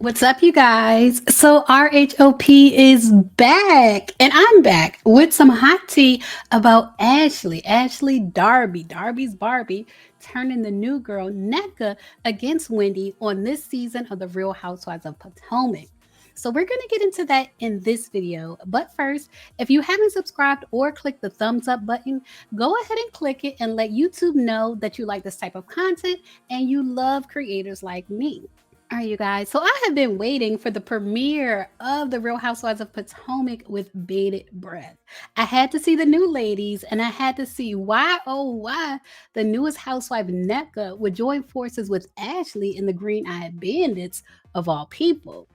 What's up, you guys? So, RHOP is back, and I'm back with some hot tea about Ashley Darby, Darby's Barbie, turning the new girl, NECA, against Wendy on this season of The Real Housewives of Potomac. So, we're going to get into that in this video. But first, if you haven't subscribed or clicked the thumbs up button, go ahead and click it and let YouTube know that you like this type of content and you love creators like me. All right, you guys. So I have been waiting for the premiere of The Real Housewives of Potomac with bated breath. I had to see the new ladies, and I had to see why, oh, why the newest housewife, NECA, would join forces with Ashley in the Green Eyed Bandits, of all people.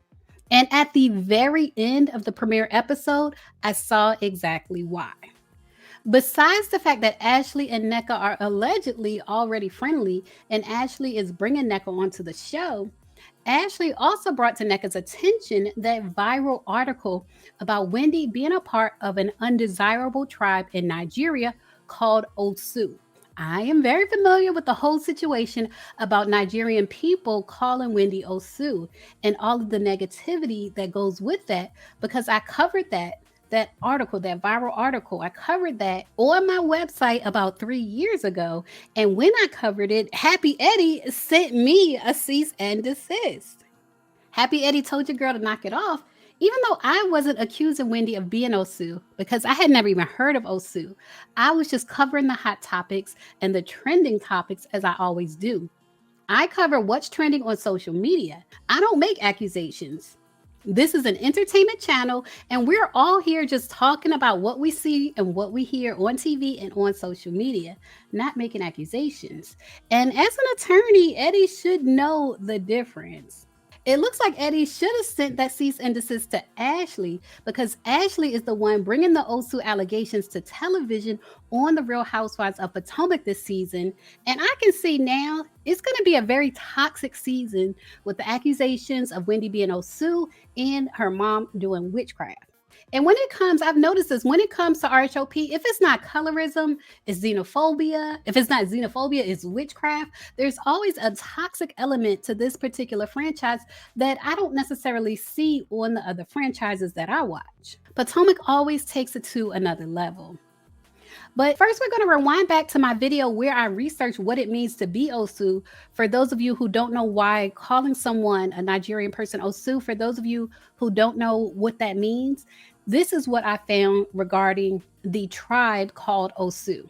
And at the very end of the premiere episode, I saw exactly why. Besides the fact that Ashley and NECA are allegedly already friendly, and Ashley is bringing NECA onto the show, Ashley also brought to NECA's attention that viral article about Wendy being a part of an undesirable tribe in Nigeria called Osu. I am very familiar with the whole situation about Nigerian people calling Wendy Osu and all of the negativity that goes with that because I covered that article, that viral article. I covered that on my website about 3 years ago. And when I covered it, Happy Eddie sent me a cease and desist. Happy Eddie told your girl to knock it off, even though I wasn't accusing Wendy of being Osu because I had never even heard of Osu. I was just covering the hot topics and the trending topics as I always do. I cover what's trending on social media. I don't make accusations. This is an entertainment channel, and we're all here just talking about what we see and what we hear on TV and on social media, not making accusations. And as an attorney, Eddie should know the difference. It looks like Eddie should have sent that cease and desist to Ashley because Ashley is the one bringing the Osu allegations to television on The Real Housewives of Potomac this season. And I can see now it's going to be a very toxic season with the accusations of Wendy being Osu and her mom doing witchcraft. And when it comes, I've noticed this when it comes to RHOP, if it's not colorism, it's xenophobia. If it's not xenophobia, it's witchcraft. There's always a toxic element to this particular franchise that I don't necessarily see on the other franchises that I watch. Potomac always takes it to another level. But first, we're going to rewind back to my video where I researched what it means to be Osu. For those of you who don't know why calling someone a Nigerian person Osu, for those of you who don't know what that means, this is what I found regarding the tribe called Osu.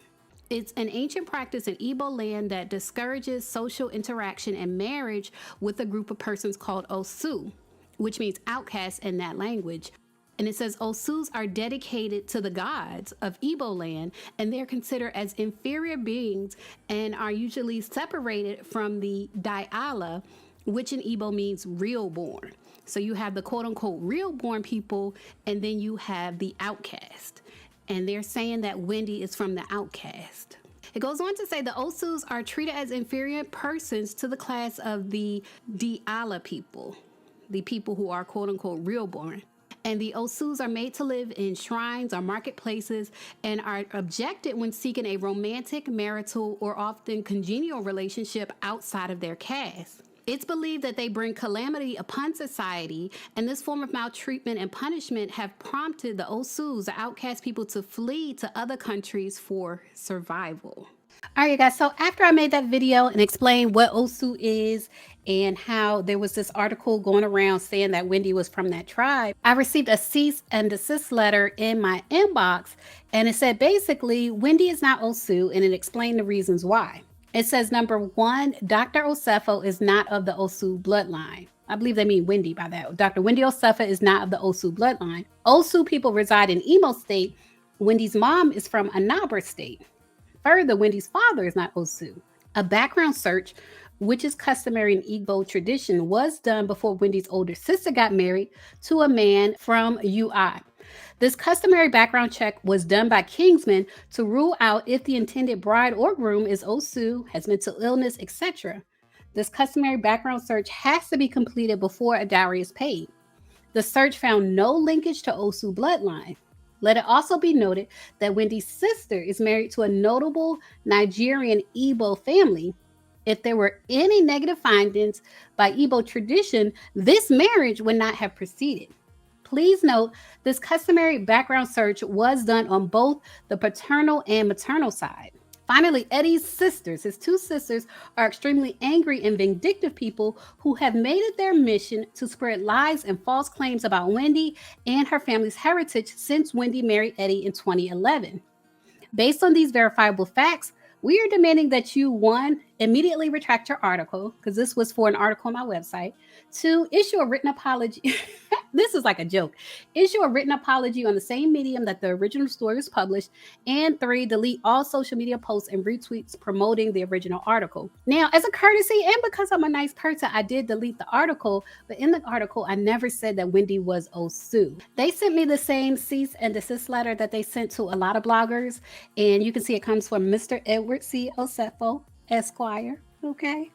It's an ancient practice in Igbo land that discourages social interaction and marriage with a group of persons called Osu, which means outcasts in that language. And it says Osus are dedicated to the gods of Igbo land, and they're considered as inferior beings and are usually separated from the Diala, which in Igbo means real born. So you have the quote unquote real born people, and then you have the outcast. And they're saying that Wendy is from the outcast. It goes on to say the Osus are treated as inferior persons to the class of the Diala people, the people who are quote unquote real born. And the Osus are made to live in shrines or marketplaces and are objected when seeking a romantic, marital, or often congenial relationship outside of their caste. It's believed that they bring calamity upon society, and this form of maltreatment and punishment have prompted the Osus, the outcast people, to flee to other countries for survival. All right, you guys. So after I made that video and explained what Osu is and how there was this article going around saying that Wendy was from that tribe, I received a cease and desist letter in my inbox, and it said basically Wendy is not Osu, and it explained the reasons why. It says, number one, Dr. Osefo is not of the Osu bloodline. I believe they mean Wendy by that. Dr. Wendy Osefo is not of the Osu bloodline. Osu people reside in Imo State. Wendy's mom is from Anambra State. Further, Wendy's father is not Osu. A background search, which is customary in Igbo tradition, was done before Wendy's older sister got married to a man from UI. This customary background check was done by Kingsman to rule out if the intended bride or groom is Osu, has mental illness, etc. This customary background search has to be completed before a dowry is paid. The search found no linkage to Osu bloodline. Let it also be noted that Wendy's sister is married to a notable Nigerian Igbo family, If there were any negative findings by Igbo tradition, this marriage would not have proceeded. Please note, this customary background search was done on both the paternal and maternal side. Finally, Eddie's sisters, his two sisters, are extremely angry and vindictive people who have made it their mission to spread lies and false claims about Wendy and her family's heritage since Wendy married Eddie in 2011. Based on these verifiable facts, we are demanding that you, one, immediately retract your article, because this was for an article on my website, two, issue a written apology. This is like a joke. Issue a written apology on the same medium that the original story was published, and three, delete all social media posts and retweets promoting the original article. Now, as a courtesy and because I'm a nice person, I did delete the article, but in the article, I never said that Wendy was Osu. They sent me the same cease and desist letter that they sent to a lot of bloggers, and you can see it comes from Mr. Edward C. Osefo, Esquire. Okay.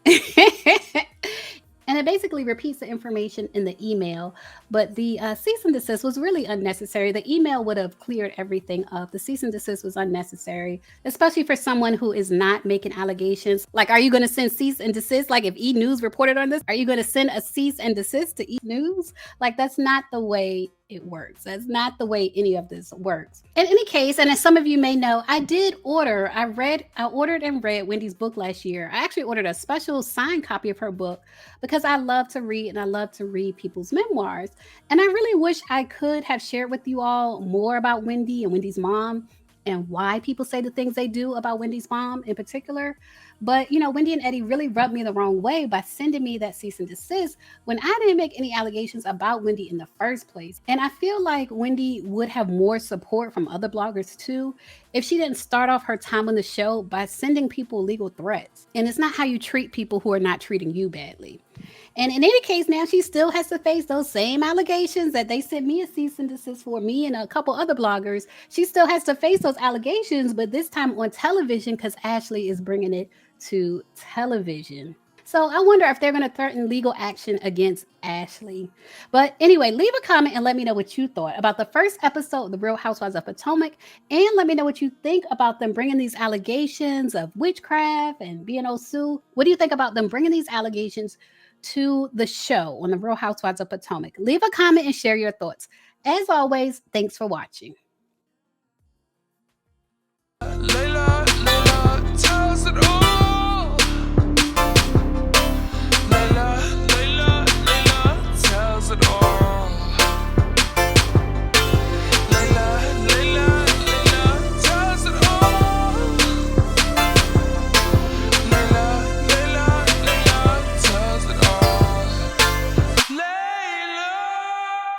And it basically repeats the information in the email, but the cease and desist was really unnecessary. The email would have cleared everything up. The cease and desist was unnecessary, especially for someone who is not making allegations. Like, are you going to send cease and desist? Like, if E! News reported on this, are you going to send a cease and desist to E! News? Like, that's not the way it works. That's not the way any of this works. In any case, and as some of you may know, I ordered and read Wendy's book last year. I actually ordered a special signed copy of her book because I love to read and I love to read people's memoirs. And I really wish I could have shared with you all more about Wendy and Wendy's mom and why people say the things they do about Wendy's mom in particular. But, Wendy and Eddie really rubbed me the wrong way by sending me that cease and desist when I didn't make any allegations about Wendy in the first place. And I feel like Wendy would have more support from other bloggers too if she didn't start off her time on the show by sending people legal threats. And it's not how you treat people who are not treating you badly. And in any case, now she still has to face those same allegations that they sent me a cease and desist for, me and a couple other bloggers. She still has to face those allegations, but this time on television because Ashley is bringing it to television. So I wonder if they're going to threaten legal action against Ashley. But anyway, leave a comment and let me know what you thought about the first episode of The Real Housewives of Potomac. And let me know what you think about them bringing these allegations of witchcraft and being Osu. What do you think about them bringing these allegations to the show on The Real Housewives of Potomac? Leave a comment and share your thoughts. As always, thanks for watching.